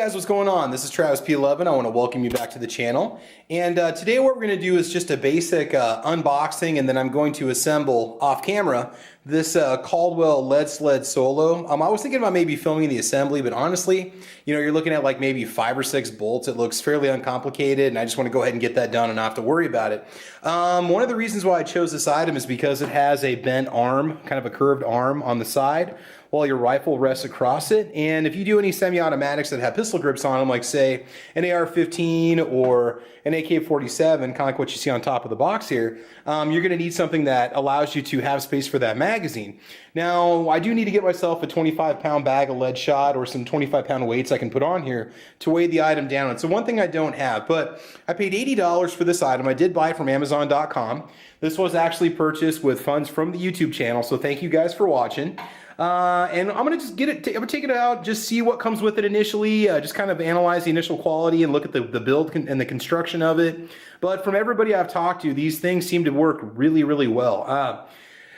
guys, what's going on? This is Travis P11. I want to welcome you back to the channel. And today what we're going to do is just a basic unboxing, and then I'm going to assemble off camera this Caldwell Lead Sled Solo. I was thinking about maybe filming the assembly, but honestly, you know, you're looking at like maybe 5 or 6 bolts. It looks fairly uncomplicated, and I just want to go ahead and get that done and not have to worry about it. One of the reasons why I chose this item is because it has a bent arm, kind of a curved arm on the side, while your rifle rests across it. And if you do any semi-automatics that have pistol grips on them, like say an AR-15 or an AK-47, kind of like what you see on top of the box here, you're going to need something that allows you to have space for that magazine. Now, I do need to get myself a 25-pound bag of lead shot or some 25-pound weights I can put on here to weigh the item down. It's the one thing I don't have, but I paid $80 for this item. I did buy it from Amazon.com. This was actually purchased with funds from the YouTube channel, so thank you guys for watching. And I'm gonna just get it, I'm gonna take it out, just see what comes with it initially, just kind of analyze the initial quality and look at the build and the construction of it. But from everybody I've talked to, these things seem to work really, really well.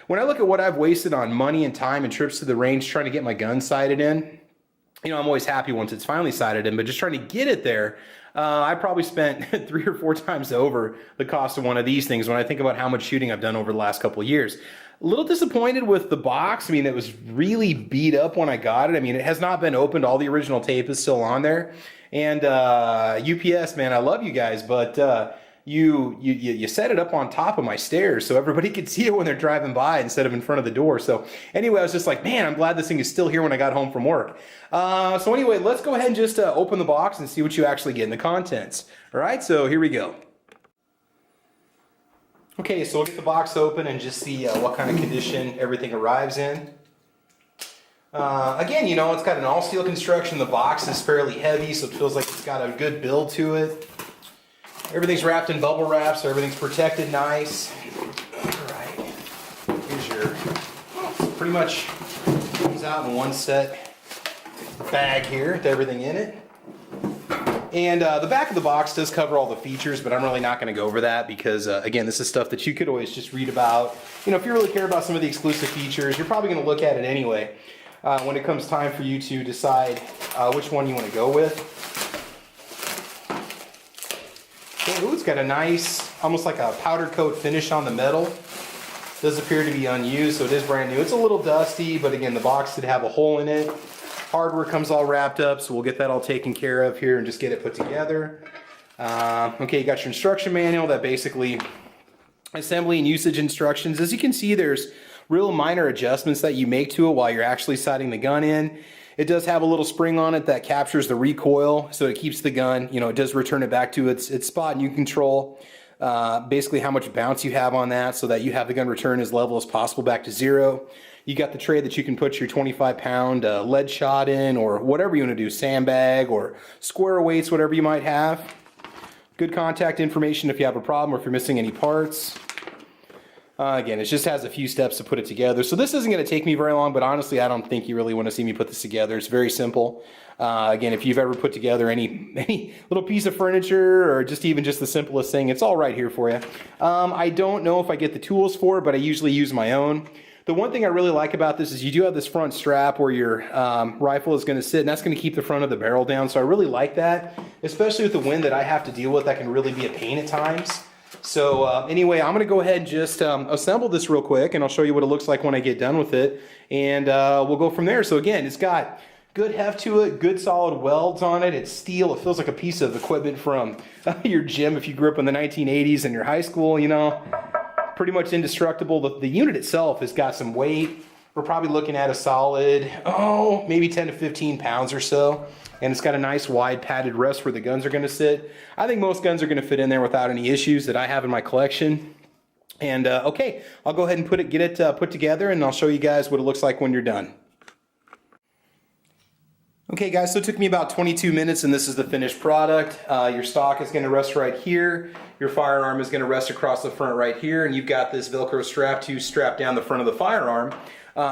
When I look at what I've wasted on money and time and trips to the range trying to get my gun sighted in, you know, I'm always happy once it's finally sighted in, but just trying to get it there, I probably spent 3 or 4 times over the cost of one of these things when I think about how much shooting I've done over the last couple of years. A little disappointed with the box. I mean, it was really beat up when I got it. I mean, it has not been opened. All the original tape is still on there. And UPS, man, I love you guys, but you set it up on top of my stairs so everybody could see it when they're driving by instead of in front of the door. So anyway, I was just like, man, I'm glad this thing is still here when I got home from work. So anyway, let's go ahead and just open the box and see what you actually get in the contents. All right, so here we go. Okay, so we'll get the box open and just see what kind of condition everything arrives in. Again, you know, it's got an all steel construction. The box is fairly heavy, so it feels like it's got a good build to it. Everything's wrapped in bubble wrap, so everything's protected nice. Alright, here's your, pretty much comes out in one set bag here with everything in it. And the back of the box does cover all the features, but I'm really not going to go over that because, again, this is stuff that you could always just read about. You know, if you really care about some of the exclusive features, you're probably going to look at it anyway when it comes time for you to decide which one you want to go with. Okay, ooh, it's got a nice, almost like a powder coat finish on the metal. Does appear to be unused, so it is brand new. It's a little dusty, but again, the box did have a hole in it. Hardware comes all wrapped up, so we'll get that all taken care of here and just get it put together. Okay, you got your instruction manual that basically assembly and usage instructions. As you can see, there's real minor adjustments that you make to it while you're actually sighting the gun in. It does have a little spring on it that captures the recoil, so it keeps the gun, you know, it does return it back to its spot, and you control basically how much bounce you have on that so that you have the gun return as level as possible back to 0. You got the tray that you can put your 25-pound lead shot in, or whatever you want to do, sandbag or square weights, whatever you might have. Good contact information if you have a problem or if you're missing any parts. Again, it just has a few steps to put it together. So this isn't going to take me very long, but honestly, I don't think you really want to see me put this together. It's very simple. Again, if you've ever put together any little piece of furniture or just even just the simplest thing, it's all right here for you. I don't know if I get the tools for it, but I usually use my own. The one thing I really like about this is you do have this front strap where your rifle is going to sit, and that's going to keep the front of the barrel down. So I really like that, especially with the wind that I have to deal with. That can really be a pain at times. So anyway, I'm going to go ahead and just assemble this real quick, and I'll show you what it looks like when I get done with it, and we'll go from there. So again, it's got good heft to it, good solid welds on it. It's steel. It feels like a piece of equipment from your gym if you grew up in the 1980s in your high school, you know. Pretty much indestructible. The unit itself has got some weight. We're probably looking at a solid, maybe 10 to 15 pounds or so. And it's got a nice wide padded rest where the guns are going to sit. I think most guns are going to fit in there without any issues that I have in my collection. And okay, I'll go ahead and get it put together, and I'll show you guys what it looks like when you're done. Okay guys, so it took me about 22 minutes, and this is the finished product. Your stock is going to rest right here. Your firearm is going to rest across the front right here, and you've got this Velcro strap to strap down the front of the firearm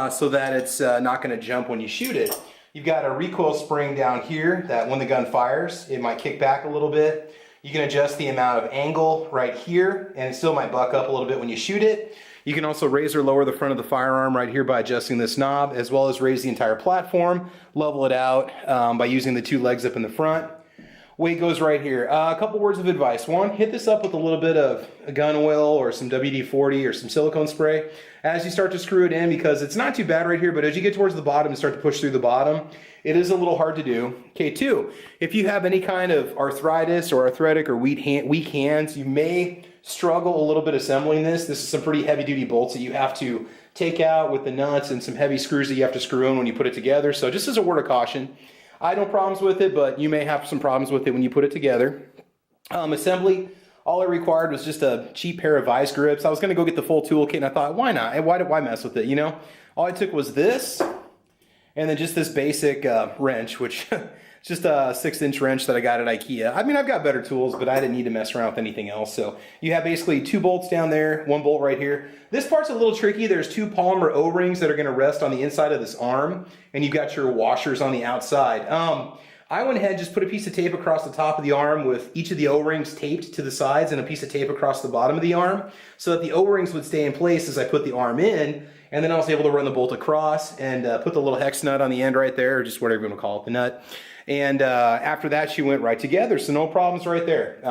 so that it's not going to jump when you shoot it. You've got a recoil spring down here that when the gun fires, it might kick back a little bit. You can adjust the amount of angle right here, and it still might buck up a little bit when you shoot it. You can also raise or lower the front of the firearm right here by adjusting this knob, as well as raise the entire platform, level it out by using the 2 legs up in the front. Weight goes right here. A couple words of advice. One, hit this up with a little bit of gun oil or some WD-40 or some silicone spray as you start to screw it in, because it's not too bad right here, but as you get towards the bottom and start to push through the bottom, it is a little hard to do. Okay, 2, if you have any kind of arthritis or arthritic or weak hands, you may struggle a little bit assembling this. This is some pretty heavy duty bolts that you have to take out with the nuts and some heavy screws that you have to screw in when you put it together. So just as a word of caution, I had no problems with it, but you may have some problems with it when you put it together. Assembly, all I required was just a cheap pair of vice grips. I was going to go get the full toolkit, and I thought, why not? Why mess with it, you know? All I took was this, and then just this basic wrench, which it's just a 6-inch wrench that I got at IKEA. I mean, I've got better tools, but I didn't need to mess around with anything else. So you have basically 2 bolts down there, 1 bolt right here. This part's a little tricky. There's 2 polymer O-rings that are gonna rest on the inside of this arm, and you've got your washers on the outside. I went ahead and just put a piece of tape across the top of the arm with each of the O-rings taped to the sides and a piece of tape across the bottom of the arm so that the O-rings would stay in place as I put the arm in, and then I was able to run the bolt across and put the little hex nut on the end right there, or just whatever you want to call it, the nut. And after that, she went right together, so no problems right there.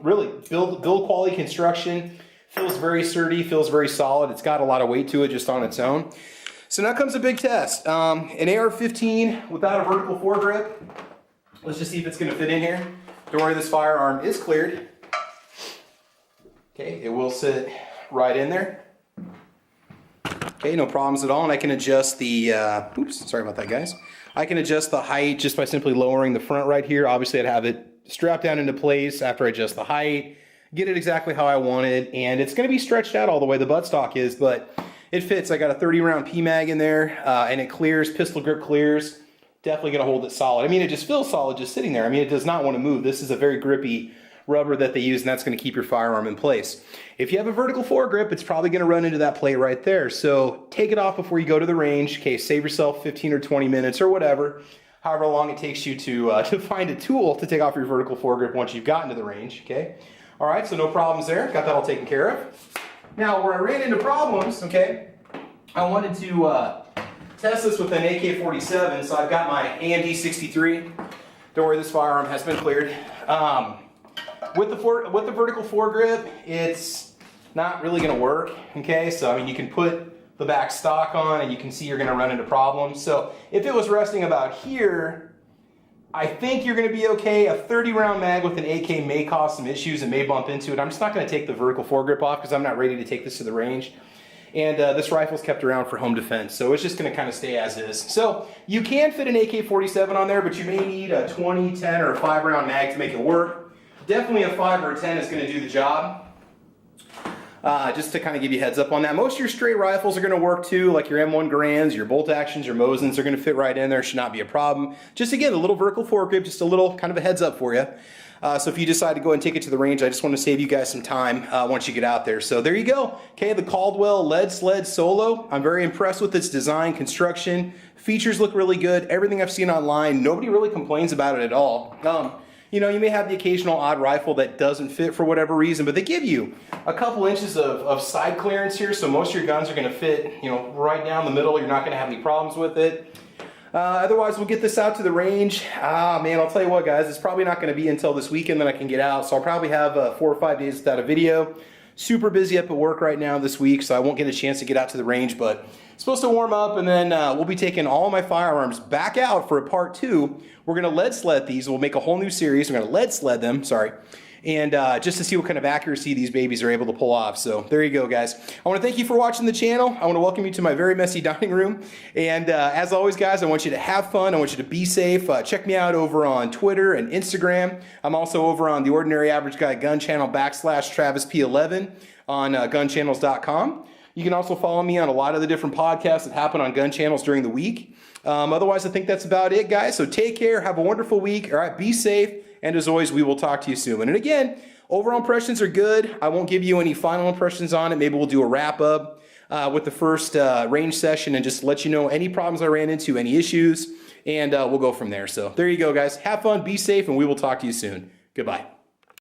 Really, build quality construction, feels very sturdy, feels very solid. It's got a lot of weight to it just on its own. So now comes a big test. An AR-15 without a vertical foregrip. Let's just see if it's going to fit in here. Don't worry, this firearm is cleared. Okay, it will sit right in there. Okay, no problems at all, and I can adjust the, oops, sorry about that, guys. I can adjust the height just by simply lowering the front right here. Obviously, I'd have it strapped down into place after I adjust the height, get it exactly how I want it, and it's going to be stretched out all the way the buttstock is, but it fits. I got a 30-round PMag in there, and it clears, pistol grip clears. Definitely going to hold it solid. I mean, it just feels solid just sitting there. I mean, it does not want to move. This is a very grippy rubber that they use, and that's going to keep your firearm in place. If you have a vertical foregrip, it's probably going to run into that plate right there. So take it off before you go to the range. Okay, save yourself 15 or 20 minutes or whatever, however long it takes you to find a tool to take off your vertical foregrip once you've gotten to the range. Okay, all right, so no problems there. Got that all taken care of. Now, where I ran into problems, okay, I wanted to test this with an AK-47, so I've got my AMD 63. Don't worry, this firearm has been cleared. With the vertical foregrip, it's not really going to work, okay? So, I mean, you can put the back stock on and you can see you're going to run into problems. So, if it was resting about here, I think you're going to be okay. A 30-round mag with an AK may cause some issues and may bump into it. I'm just not going to take the vertical foregrip off because I'm not ready to take this to the range. And this rifle's kept around for home defense, so it's just going to kind of stay as is. So you can fit an AK-47 on there, but you may need a 20, 10, or a 5-round mag to make it work. Definitely a 5 or a 10 is going to do the job. Just to kind of give you a heads up on that. Most of your straight rifles are going to work too, like your M1 Grands, your bolt actions, your Mosins are going to fit right in there. Should not be a problem. Just again, a little vertical foregrip, just a little kind of a heads up for you. So if you decide to go and take it to the range, I just want to save you guys some time once you get out there. So there you go. Okay, the Caldwell Lead Sled Solo. I'm very impressed with its design, construction. Features look really good. Everything I've seen online, nobody really complains about it at all. You know, you may have the occasional odd rifle that doesn't fit for whatever reason, but they give you a couple inches of side clearance here, so most of your guns are going to fit, you know, right down the middle. You're not going to have any problems with it. Otherwise, we'll get this out to the range. Man, I'll tell you what, guys, it's probably not going to be until this weekend that I can get out, so I'll probably have 4 or 5 days without a video. Super busy up at work right now this week, so I won't get a chance to get out to the range, but it's supposed to warm up, and then we'll be taking all of my firearms back out for a part 2. We're going to lead sled these. We'll make a whole new series. We're going to lead sled them, sorry, and just to see what kind of accuracy these babies are able to pull off. So there you go, guys. I want to thank you for watching the channel. I want to welcome you to my very messy dining room. And as always, guys, I want you to have fun. I want you to be safe. Check me out over on Twitter and Instagram. I'm also over on the Ordinary Average Guy Gun Channel / TravisP11 on gunchannels.com. You can also follow me on a lot of the different podcasts that happen on gun channels during the week. Otherwise, I think that's about it, guys. So take care. Have a wonderful week. All right, be safe. And as always, we will talk to you soon. And again, overall impressions are good. I won't give you any final impressions on it. Maybe we'll do a wrap up with the first range session and just let you know any problems I ran into, any issues, and we'll go from there. So there you go, guys. Have fun, be safe, and we will talk to you soon. Goodbye.